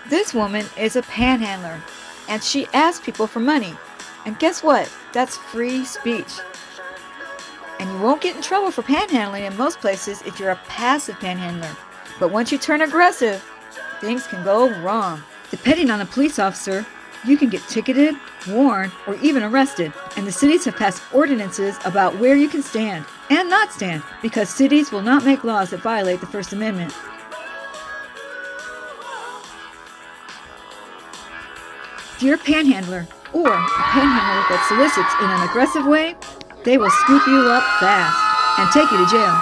This woman is a panhandler, and she asks people for money. And guess what? That's free speech. And you won't get in trouble for panhandling in most places if you're a passive panhandler. But once you turn aggressive, things can go wrong. Depending on the police officer, you can get ticketed, warned, or even arrested. And the cities have passed ordinances about where you can stand and not stand, because cities will not make laws that violate the First Amendment. If you're a panhandler, or a panhandler that solicits in an aggressive way, they will scoop you up fast and take you to jail.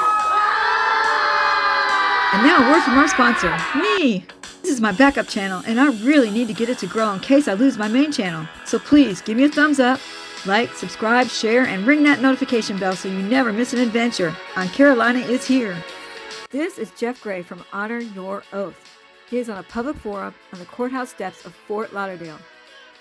And now a word from our sponsor, me! This is my backup channel, and I really need to get it to grow in case I lose my main channel. So please, give me a thumbs up, like, subscribe, share, and ring that notification bell so you never miss an adventure on Carolina is Here. This is Jeff Gray from Honor Your Oath. He is on a public forum on the courthouse steps of Fort Lauderdale.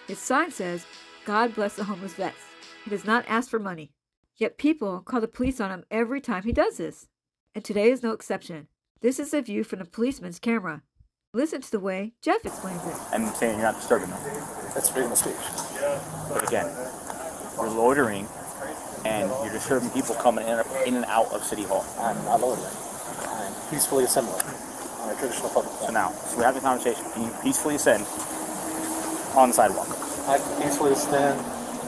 His sign says, "God bless the homeless vets." He does not ask for money. Yet people call the police on him every time he does this. And today is no exception. This is a view from the policeman's camera. Listen to the way Jeff explains it. I'm saying you're not disturbing them. That's freedom of speech. But again, you're loitering and you're disturbing people coming in and out of City Hall. I'm not loitering. I'm peacefully assembling on a traditional public So now, we have the conversation. Can you peacefully ascend on the sidewalk? I can peacefully stand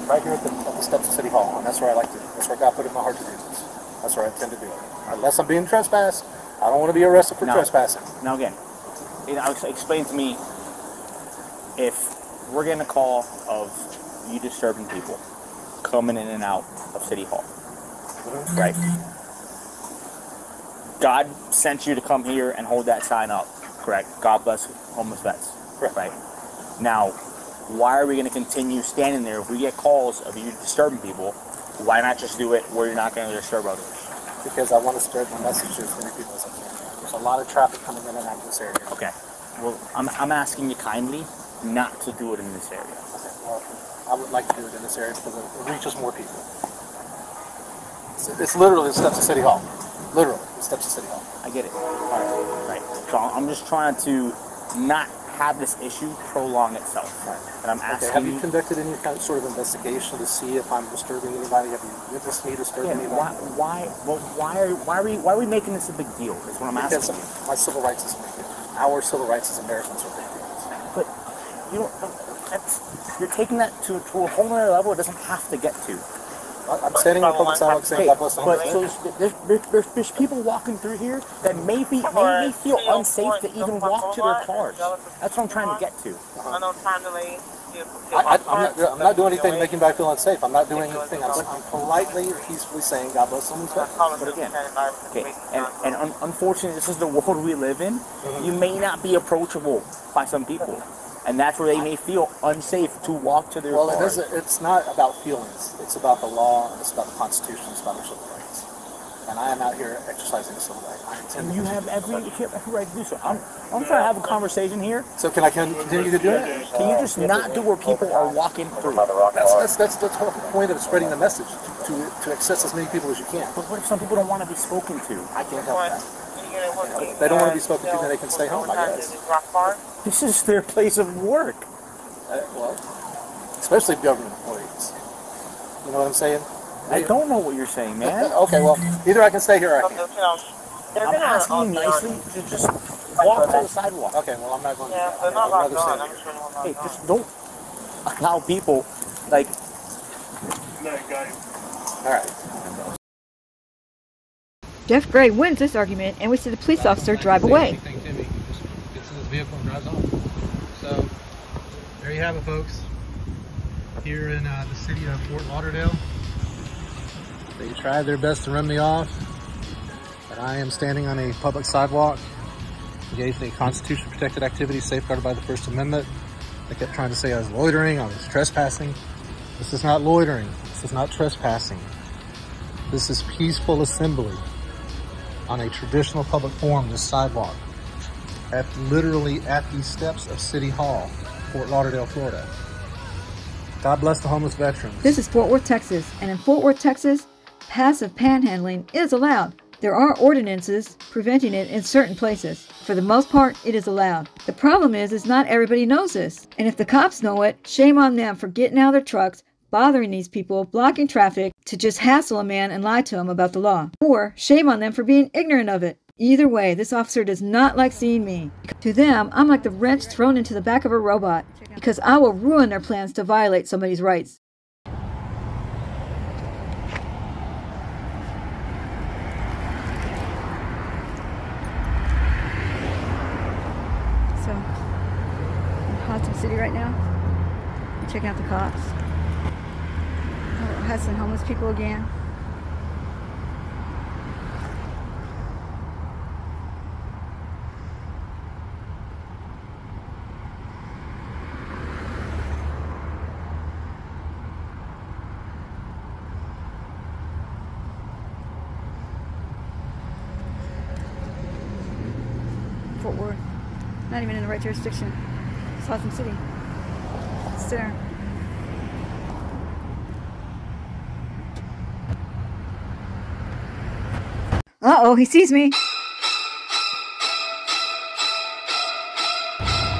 right here at the steps of City Hall, and that's where I like to do. That's where God put it in my heart to do this. That's where I intend to do it. Unless I'm being trespassed, I don't want to be arrested for trespassing. Now again, explain to me, if we're getting a call of you disturbing people coming in and out of City Hall, right? God sent you to come here and hold that sign up, correct? God bless homeless vets, correct? Right. Now, why are we going to continue standing there if we get calls of you disturbing people? Why not just do it where you're not going to disturb others? Because I want to spread my message to as many people as I can. There's a lot of traffic coming in and out of this area. Okay. Well, I'm asking you kindly not to do it in this area. Okay. Well, I would like to do it in this area because it reaches more people. It's literally the steps of City Hall. Literally the steps of City Hall. I get it. Right. So I'm just trying to not have this issue prolong itself. Right. And I'm asking. Okay. Have you conducted any kind of sort of investigation to see if I'm disturbing anybody? Have you witnessed me disturbing anybody? Why are we making this a big deal? Is what I'm asking. Because my civil rights is a big deal. Our civil rights as Americans are big deals. But you know, you're taking that to a whole other level. It doesn't have to get to. I'm standing on the public sidewalk saying God bless the homeless. So there's people walking through here that may feel unsafe to even walk to their cars. That's what I'm trying to get to. I'm not doing anything to make anybody feel unsafe. I'm not doing anything. I'm politely or peacefully saying God bless someone's vets. But again, okay, and unfortunately, this is the world we live in. You may not be approachable by some people. And that's where they may feel unsafe to walk to their cars. Well, it's not about feelings. It's about the law, and it's about the Constitution, it's about our civil rights. And I am out here exercising a civil right. And you have every right to do so. I'm trying to have a conversation here. So can I continue to do it? Can you just not do where people are walking through? That's the whole point of spreading the message, to access as many people as you can. But what if some people don't want to be spoken to? I can't help that. If they don't want to be spoken to, then they can stay home, I guess. This is their place of work. Well, especially government employees. You know what I'm saying? I don't know what you're saying, man. Okay, well, either I can stay here or I can't. I'm asking you nicely to just walk to the sidewalk. Okay, well, I'm not going to do that. I'd rather stay here. Hey, just don't allow people, like... All right. Jeff Gray wins this argument, and we see the police officer drive away. Anything to me. Just gets in his vehicle and drives on. So there you have it, folks. Here in the city of Fort Lauderdale, they tried their best to run me off, but I am standing on a public sidewalk, engaged in a Constitution-protected activity safeguarded by the First Amendment. They kept trying to say I was loitering, I was trespassing. This is not loitering. This is not trespassing. This is peaceful assembly on a traditional public forum, this sidewalk, literally at the steps of City Hall, Fort Lauderdale, Florida. God bless the homeless veterans. This is Fort Worth, Texas, and in Fort Worth, Texas, passive panhandling is allowed. There are ordinances preventing it in certain places. For the most part, it is allowed. The problem is not everybody knows this. And if the cops know it, shame on them for getting out of their trucks, bothering these people, blocking traffic, to just hassle a man and lie to him about the law. Or shame on them for being ignorant of it. Either way, this officer does not like seeing me. To them, I'm like the wrench thrown into the back of a robot, because I will ruin their plans to violate somebody's rights. So, in Hudson City right now, I'm checking out the cops. Oh, has some homeless people again. Fort Worth. Not even in the right jurisdiction. It's Hudson City. It's there. Uh-oh, he sees me.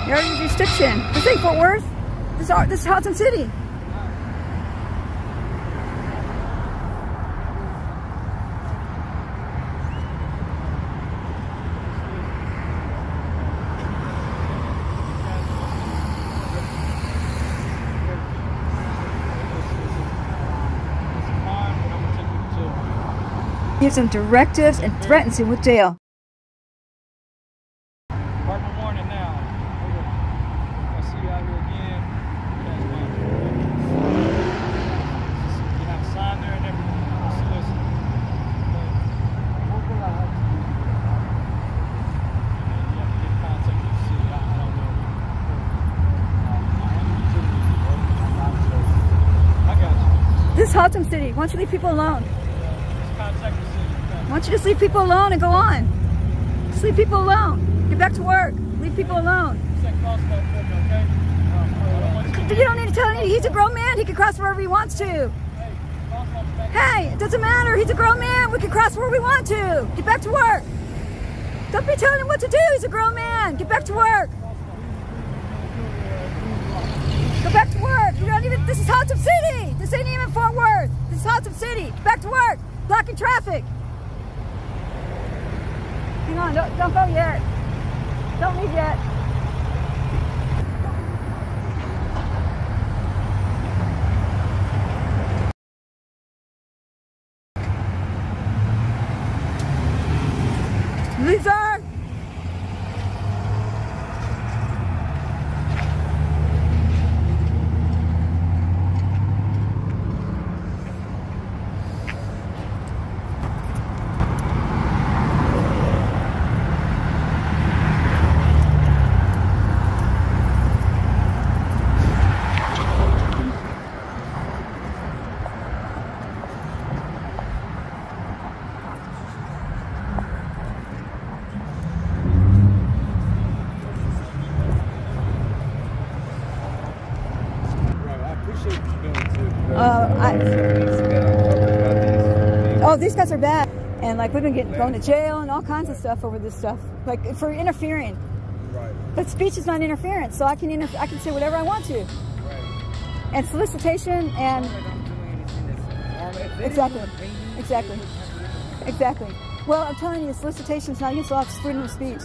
You're in jurisdiction. This ain't Fort Worth. This is Hudson City. Gives him directives and threatens him with jail. Department warning now. If I see you out here again, you have a sign there and everything. So listen. You have to get in contact with the city. I don't know. I got you. This is Hudson City. Why don't you leave people alone? Contact the city. Why don't you just leave people alone and go on? Just leave people alone. Get back to work. Leave people alone. You don't need to tell him. He's a grown man. He can cross wherever he wants to. Hey, it doesn't matter. He's a grown man. We can cross where we want to. Get back to work. Don't be telling him what to do. He's a grown man. Get back to work. Go back to work. You don't even. This is Hudson City. This ain't even Fort Worth. This is Hudson City. Get back to work. Blocking traffic. Hang on, don't go yet. Don't leave yet. Loser! Oh, these guys are bad, and like we've been going to jail and all kinds of stuff over this stuff, like for interfering. Right. But speech is not interference, so I can say whatever I want to. Right. And solicitation and exactly. Well, I'm telling you, solicitation is not against the law. It's freedom of speech.